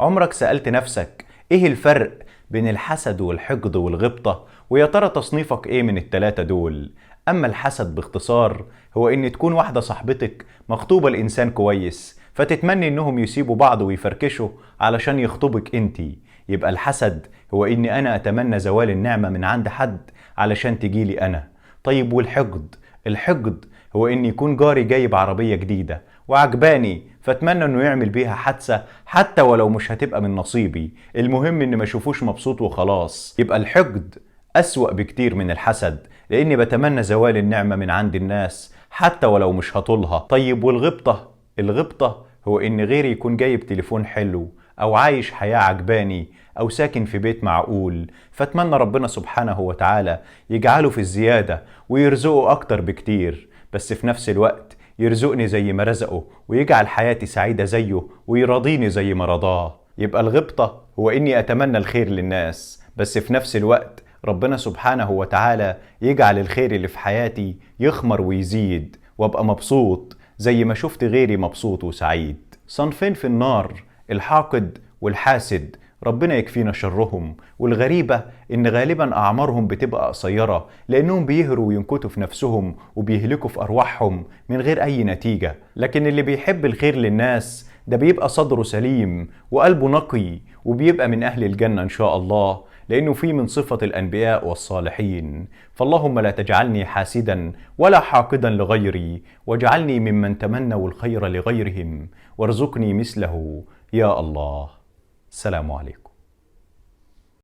عمرك سألت نفسك ايه الفرق بين الحسد والحقد والغبطة؟ ويا ترى تصنيفك ايه من التلاتة دول؟ اما الحسد باختصار هو ان تكون واحدة صاحبتك مخطوبة لإنسان كويس فتتمني انهم يسيبوا بعض ويفركشوا علشان يخطبك انتي. يبقى الحسد هو اني انا اتمنى زوال النعمة من عند حد علشان تجيلي انا. طيب والحقد؟ الحقد هو ان يكون جاري جايب عربية جديدة وعجباني فاتمنى انه يعمل بيها حادثة حتى ولو مش هتبقى من نصيبي، المهم ان ما اشوفوش مبسوط وخلاص. يبقى الحقد اسوأ بكتير من الحسد لاني بتمنى زوال النعمة من عند الناس حتى ولو مش هطولها. طيب والغبطة؟ الغبطة هو ان غيري يكون جايب تليفون حلو او عايش حياة عجباني او ساكن في بيت معقول، فاتمنى ربنا سبحانه وتعالى يجعله في الزيادة ويرزقه اكتر بكتير، بس في نفس الوقت يرزقني زي ما رزقه ويجعل حياتي سعيدة زيه ويرضيني زي ما رضاه. يبقى الغبطة هو إني أتمنى الخير للناس بس في نفس الوقت ربنا سبحانه وتعالى يجعل الخير اللي في حياتي يخمر ويزيد وابقى مبسوط زي ما شفت غيري مبسوط وسعيد. صنفين في النار، الحاقد والحاسد، ربنا يكفينا شرهم. والغريبة إن غالبا أعمارهم بتبقى قصيرة لأنهم بيهروا وينكتوا في نفسهم وبيهلكوا في أرواحهم من غير أي نتيجة. لكن اللي بيحب الخير للناس ده بيبقى صدره سليم وقلبه نقي وبيبقى من أهل الجنة إن شاء الله، لأنه فيه من صفة الأنبياء والصالحين. فاللهم لا تجعلني حاسدا ولا حاقدا لغيري، واجعلني ممن تمنوا الخير لغيرهم، وارزقني مثله يا الله. السلام عليكم.